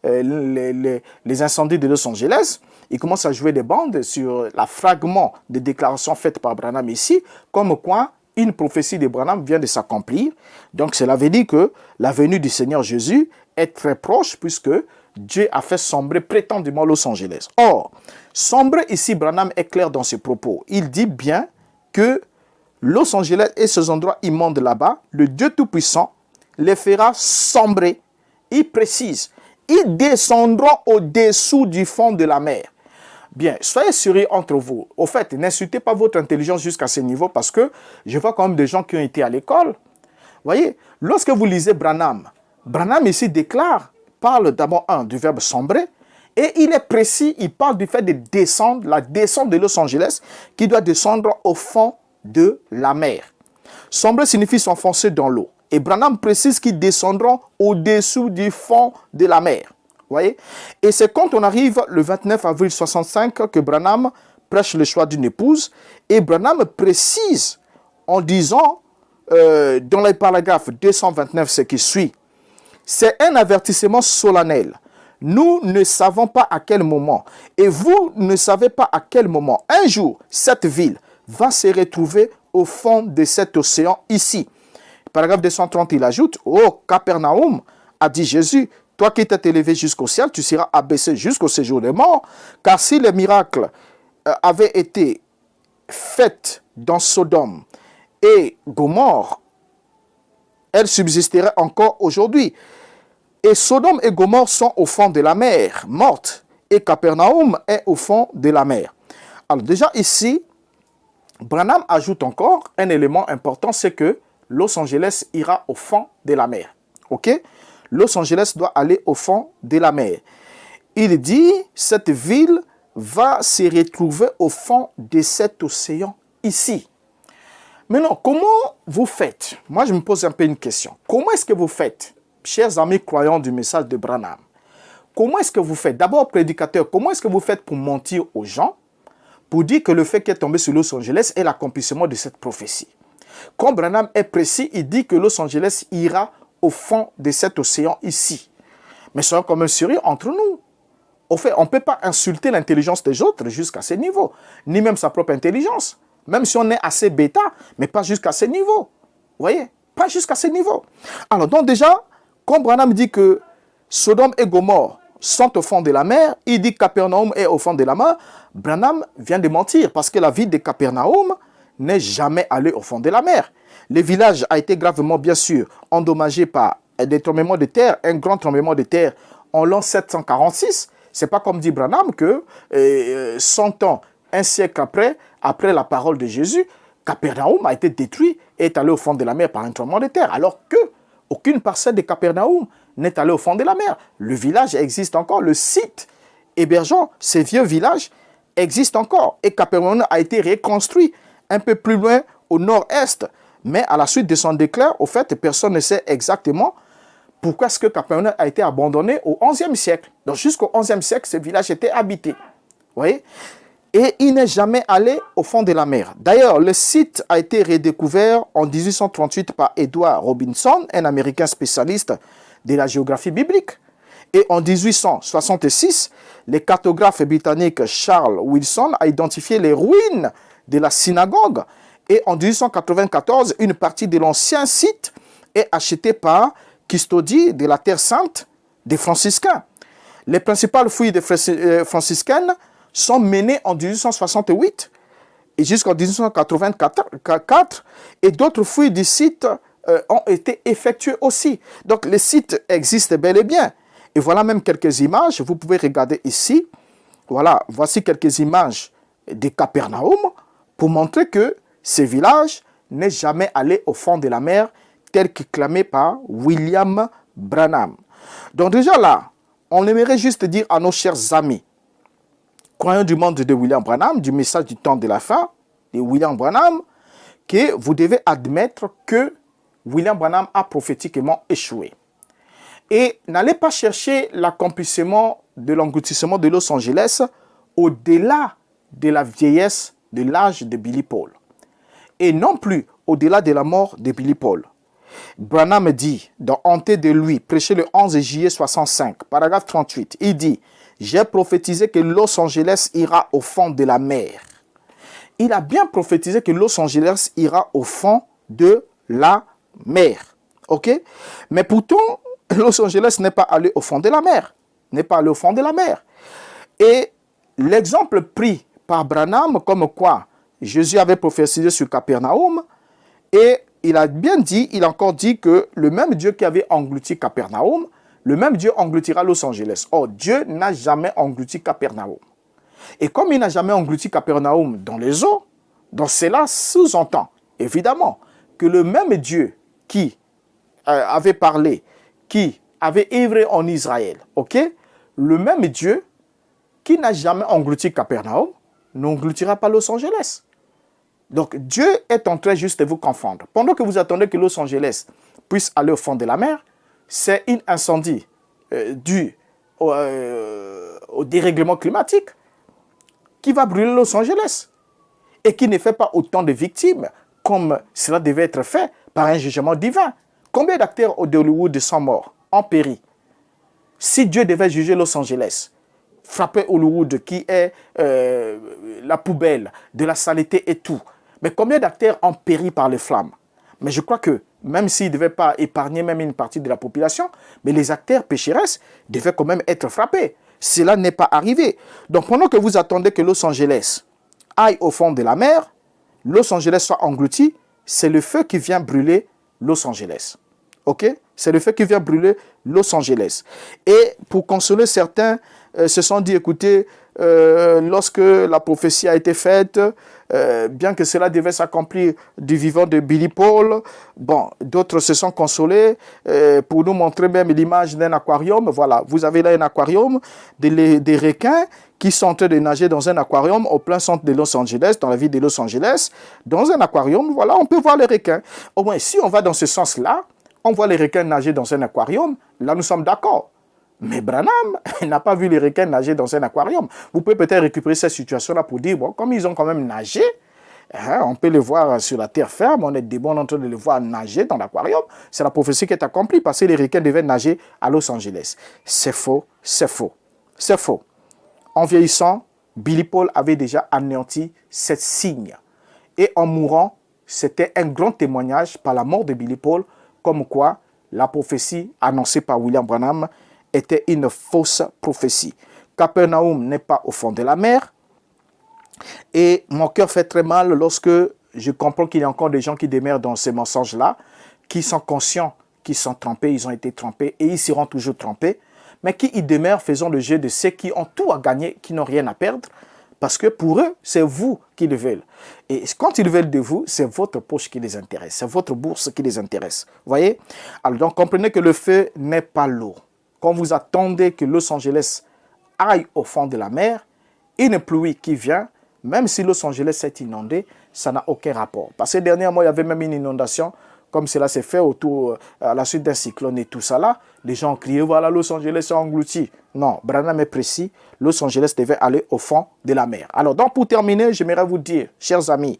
les incendies de Los Angeles. Ils commencent à jouer des bandes sur la fragment des déclarations faites par Branham ici, comme quoi une prophétie de Branham vient de s'accomplir. Donc cela veut dire que la venue du Seigneur Jésus est très proche puisque Dieu a fait sombrer prétendument Los Angeles. Or, sombrer ici, Branham est clair dans ses propos. Il dit bien que Los Angeles et ces endroits immondes là-bas, le Dieu Tout-Puissant les fera sombrer. Il précise, ils descendront au-dessous du fond de la mer. Bien, soyez sérieux entre vous. Au fait, n'insultez pas votre intelligence jusqu'à ce niveau parce que je vois quand même des gens qui ont été à l'école. Voyez, lorsque vous lisez Branham, Branham ici déclare, parle d'abord du verbe sombrer et il est précis, il parle du fait de descendre, la descente de Los Angeles qui doit descendre au fond de la mer. Sombrer signifie s'enfoncer dans l'eau. Et Branham précise qu'ils descendront au-dessous du fond de la mer. Voyez? Et c'est quand on arrive le 29 avril 65 que Branham prêche le choix d'une épouse. Et Branham précise en disant, dans les paragraphes 229, ce qui suit, c'est un avertissement solennel. Nous ne savons pas à quel moment, et vous ne savez pas à quel moment, un jour, cette ville va se retrouver au fond de cet océan ici. Paragraphe 230, il ajoute, « Oh, Capernaum, a dit Jésus, toi qui t'es élevé jusqu'au ciel, tu seras abaissé jusqu'au séjour des morts, car si les miracles avaient été faits dans Sodome et Gomorrhe, elles subsisteraient encore aujourd'hui. Et Sodome et Gomorrhe sont au fond de la mer, mortes, et Capernaum est au fond de la mer. » Alors déjà ici, Branham ajoute encore un élément important, c'est que Los Angeles ira au fond de la mer. Ok? Los Angeles doit aller au fond de la mer. Il dit, cette ville va se retrouver au fond de cet océan ici. Maintenant, comment vous faites? Moi, je me pose un peu une question. Comment est-ce que vous faites, chers amis croyants du message de Branham? comment est-ce que vous faites? D'abord, prédicateur, comment est-ce que vous faites pour mentir aux gens, pour dire que le fait qu'il est tombé sur Los Angeles est l'accomplissement de cette prophétie? Quand Branham est précis, il dit que Los Angeles ira au fond de cet océan ici. Mais soyons quand même sérieux entre nous. Au fait, on ne peut pas insulter l'intelligence des autres jusqu'à ce niveau, ni même sa propre intelligence. Même si on est assez bêta, mais pas jusqu'à ce niveau. Vous voyez? Pas jusqu'à ce niveau. Alors, donc déjà, quand Branham dit que Sodome et Gomorrhe sont au fond de la mer, il dit que Capernaum est au fond de la mer, Branham vient de mentir parce que la ville de Capernaum n'est jamais allée au fond de la mer. Le village a été gravement, bien sûr, endommagé par des tremblements de terre, un grand tremblement de terre en l'an 746. C'est pas comme dit Branham que 100 ans, un siècle après la parole de Jésus, Capernaum a été détruit et est allé au fond de la mer par un tremblement de terre, alors que aucune parcelle de Capernaum n'est allée au fond de la mer. Le village existe encore, le site hébergeant ces vieux villages existe encore. Et Capernaum a été reconstruit un peu plus loin au nord-est. Mais à la suite de son déclin, au fait, personne ne sait exactement pourquoi est-ce que Capernaum a été abandonné au XIe siècle. Donc jusqu'au XIe siècle, ce village était habité. Vous voyez? Et il n'est jamais allé au fond de la mer. D'ailleurs, le site a été redécouvert en 1838 par Edward Robinson, un Américain spécialiste de la géographie biblique. Et en 1866, le cartographe britannique Charles Wilson a identifié les ruines de la synagogue. Et en 1894, une partie de l'ancien site est achetée par Custodie de la Terre Sainte des franciscains. Les principales fouilles des franciscaines sont menées en 1868 et jusqu'en 1884, et d'autres fouilles du site ont été effectuées aussi. Donc le site existe bel et bien. Et voilà même quelques images, vous pouvez regarder ici. Voilà, voici quelques images de Capernaum pour montrer que ce village n'est jamais allé au fond de la mer tel que clamé par William Branham. Donc déjà là, on aimerait juste dire à nos chers amis, croyants du monde de William Branham, du message du temps de la fin de William Branham, que vous devez admettre que William Branham a prophétiquement échoué. Et n'allez pas chercher l'accomplissement de l'engloutissement de Los Angeles au-delà de la vieillesse de l'âge de Billy Paul. Et non plus au-delà de la mort de Billy Paul. Branham dit, dans Hanté de lui, prêché le 11 juillet 65, paragraphe 38, il dit, « J'ai prophétisé que Los Angeles ira au fond de la mer. » Il a bien prophétisé que Los Angeles ira au fond de la mer. Ok? Mais pourtant, Los Angeles n'est pas allé au fond de la mer. N'est pas allé au fond de la mer. Et l'exemple pris par Branham, comme quoi Jésus avait prophétisé sur Capernaum, et il a bien dit, il a encore dit que le même Dieu qui avait englouti Capernaum, le même Dieu engloutira Los Angeles. Or, Dieu n'a jamais englouti Capernaum. Et comme il n'a jamais englouti Capernaum dans les eaux, donc cela sous-entend, évidemment, que le même Dieu qui avait parlé, qui avait œuvré en Israël, ok, le même Dieu qui n'a jamais englouti Capernaum, n'engloutira pas Los Angeles. Donc Dieu est en train juste de vous confondre. Pendant que vous attendez que Los Angeles puisse aller au fond de la mer, c'est un incendie dû au dérèglement climatique qui va brûler Los Angeles et qui ne fait pas autant de victimes comme cela devait être fait par un jugement divin. Combien d'acteurs d'Hollywood sont morts, ont péri? Si Dieu devait juger Los Angeles, frapper Hollywood qui est la poubelle de la saleté et tout, mais combien d'acteurs ont péri par les flammes? Mais je crois que même s'ils ne devaient pas épargner même une partie de la population, mais les acteurs pécheresses devaient quand même être frappés. Cela n'est pas arrivé. Donc pendant que vous attendez que Los Angeles aille au fond de la mer, Los Angeles soit englouti, c'est le feu qui vient brûler Los Angeles. Ok? C'est le feu qui vient brûler Los Angeles. Et pour consoler certains, se sont dit, écoutez, lorsque la prophétie a été faite, bien que cela devait s'accomplir du vivant de Billy Paul, bon, d'autres se sont consolés pour nous montrer même l'image d'un aquarium. Voilà, vous avez là un aquarium, des requins qui sont en train de nager dans un aquarium au plein centre de Los Angeles, dans la ville de Los Angeles. Dans un aquarium, voilà, on peut voir les requins. Au moins, si on va dans ce sens-là, on voit les requins nager dans un aquarium, là nous sommes d'accord. Mais Branham n'a pas vu les requins nager dans un aquarium. Vous pouvez peut-être récupérer cette situation-là pour dire, bon, comme ils ont quand même nagé, hein, on peut les voir sur la terre ferme, on est des bons en train de les voir nager dans l'aquarium. C'est la prophétie qui est accomplie parce que les requins devaient nager à Los Angeles. C'est faux, c'est faux, c'est faux. En vieillissant, Billy Paul avait déjà anéanti cette signe. Et en mourant, c'était un grand témoignage par la mort de Billy Paul, comme quoi la prophétie annoncée par William Branham était une fausse prophétie. Capernaum n'est pas au fond de la mer. Et mon cœur fait très mal lorsque je comprends qu'il y a encore des gens qui demeurent dans ces mensonges-là, qui sont conscients qu'ils sont trompés, ils ont été trompés et ils seront toujours trompés, mais qui y demeurent faisant le jeu de ceux qui ont tout à gagner, qui n'ont rien à perdre, parce que pour eux, c'est vous qui le veulent. Et quand ils veulent de vous, c'est votre poche qui les intéresse, c'est votre bourse qui les intéresse. Vous voyez? Alors donc, comprenez que le feu n'est pas l'eau. Quand vous attendez que Los Angeles aille au fond de la mer, une pluie qui vient, même si Los Angeles est inondé, ça n'a aucun rapport. Parce que dernièrement, il y avait même une inondation, comme cela s'est fait autour, à la suite d'un cyclone et tout ça là. Les gens criaient, voilà, Los Angeles est englouti. Non, Branham est précis, Los Angeles devait aller au fond de la mer. Alors, donc, pour terminer, j'aimerais vous dire, chers amis,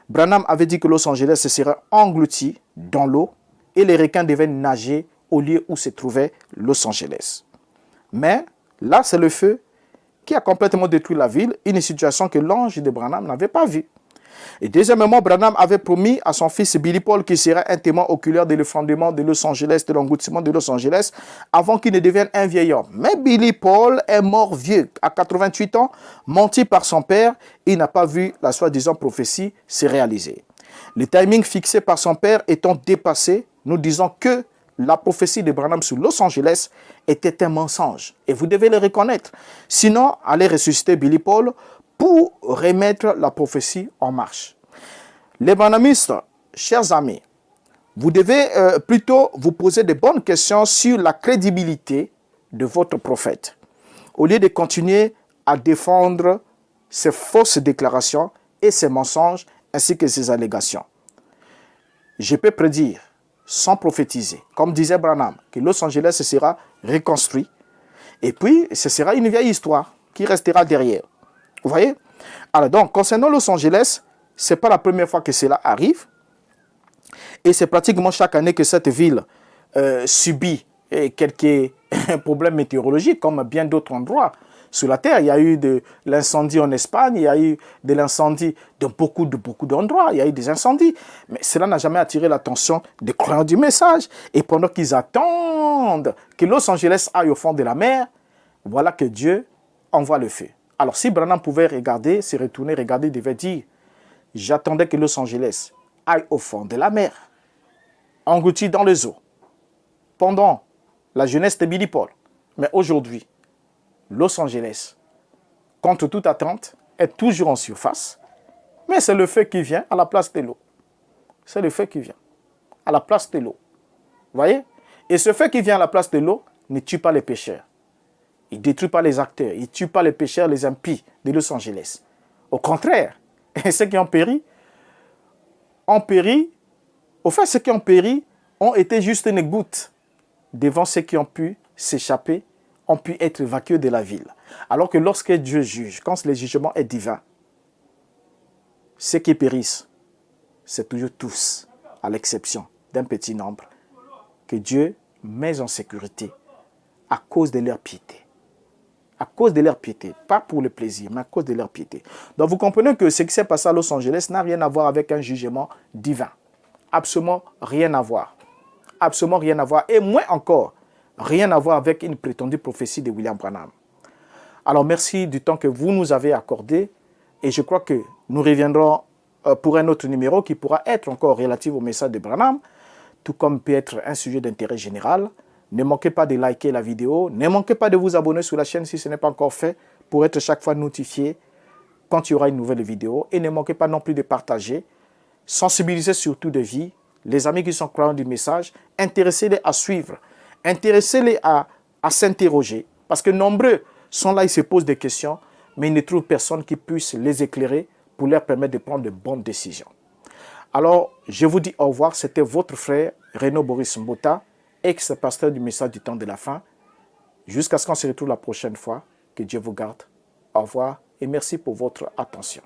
Branham avait dit que Los Angeles serait englouti dans l'eau et les requins devaient nager au lieu où se trouvait Los Angeles. Mais là, c'est le feu qui a complètement détruit la ville, une situation que l'ange de Branham n'avait pas vue. Et deuxièmement, Branham avait promis à son fils Billy Paul qu'il serait un témoin oculaire de l'effondrement de Los Angeles, de l'engloutissement de Los Angeles, avant qu'il ne devienne un vieil homme. Mais Billy Paul est mort vieux, à 88 ans, menti par son père, il n'a pas vu la soi-disant prophétie se réaliser. Le timing fixé par son père étant dépassé, nous disons que la prophétie de Branham sur Los Angeles était un mensonge. Et vous devez le reconnaître. Sinon, allez ressusciter Billy Paul pour remettre la prophétie en marche. Les branhamistes, chers amis, vous devez plutôt vous poser de bonnes questions sur la crédibilité de votre prophète, au lieu de continuer à défendre ces fausses déclarations et ces mensonges, ainsi que ces allégations. Je peux prédire, sans prophétiser, comme disait Branham, que Los Angeles sera reconstruit, et puis ce sera une vieille histoire qui restera derrière. Vous voyez? Alors donc, concernant Los Angeles, ce n'est pas la première fois que cela arrive. Et c'est pratiquement chaque année que cette ville subit quelques problèmes météorologiques, comme bien d'autres endroits sur la Terre. Il y a eu de l'incendie en Espagne, il y a eu de l'incendie dans beaucoup d'endroits, il y a eu des incendies. Mais cela n'a jamais attiré l'attention des croyants du message. Et pendant qu'ils attendent que Los Angeles aille au fond de la mer, voilà que Dieu envoie le feu. Alors si Branham pouvait regarder, se retourner, regarder, il devait dire, j'attendais que Los Angeles aille au fond de la mer, englouti dans les eaux, pendant la jeunesse de Billy Paul. Mais aujourd'hui, Los Angeles, contre toute attente, est toujours en surface, mais c'est le feu qui vient à la place de l'eau. C'est le feu qui vient à la place de l'eau. Vous voyez? Et ce feu qui vient à la place de l'eau ne tue pas les pécheurs. Il ne détruit pas les acteurs, il ne tue pas les pécheurs, les impies de Los Angeles. Au contraire, ceux qui ont péri, au fait, ceux qui ont péri ont été juste une goutte devant ceux qui ont pu s'échapper, ont pu être évacués de la ville. Alors que lorsque Dieu juge, quand le jugement est divin, ceux qui périssent, c'est toujours tous, à l'exception d'un petit nombre, que Dieu met en sécurité à cause de leur piété. À cause de leur piété, pas pour le plaisir, mais à cause de leur piété. Donc vous comprenez que ce qui s'est passé à Los Angeles n'a rien à voir avec un jugement divin. Absolument rien à voir. Absolument rien à voir. Et moins encore, rien à voir avec une prétendue prophétie de William Branham. Alors merci du temps que vous nous avez accordé. Et je crois que nous reviendrons pour un autre numéro qui pourra être encore relatif au message de Branham, tout comme peut être un sujet d'intérêt général. Ne manquez pas de liker la vidéo. Ne manquez pas de vous abonner sur la chaîne si ce n'est pas encore fait pour être chaque fois notifié quand il y aura une nouvelle vidéo. Et ne manquez pas non plus de partager. Sensibiliser surtout de vie. Les amis qui sont croyants du message, intéressez-les à suivre. Intéressez-les à s'interroger. Parce que nombreux sont là, ils se posent des questions, mais ils ne trouvent personne qui puisse les éclairer pour leur permettre de prendre de bonnes décisions. Alors, je vous dis au revoir. C'était votre frère Renaud Boris Mbota, ex-pasteur du message du temps de la fin. Jusqu'à ce qu'on se retrouve la prochaine fois. Que Dieu vous garde. Au revoir et merci pour votre attention.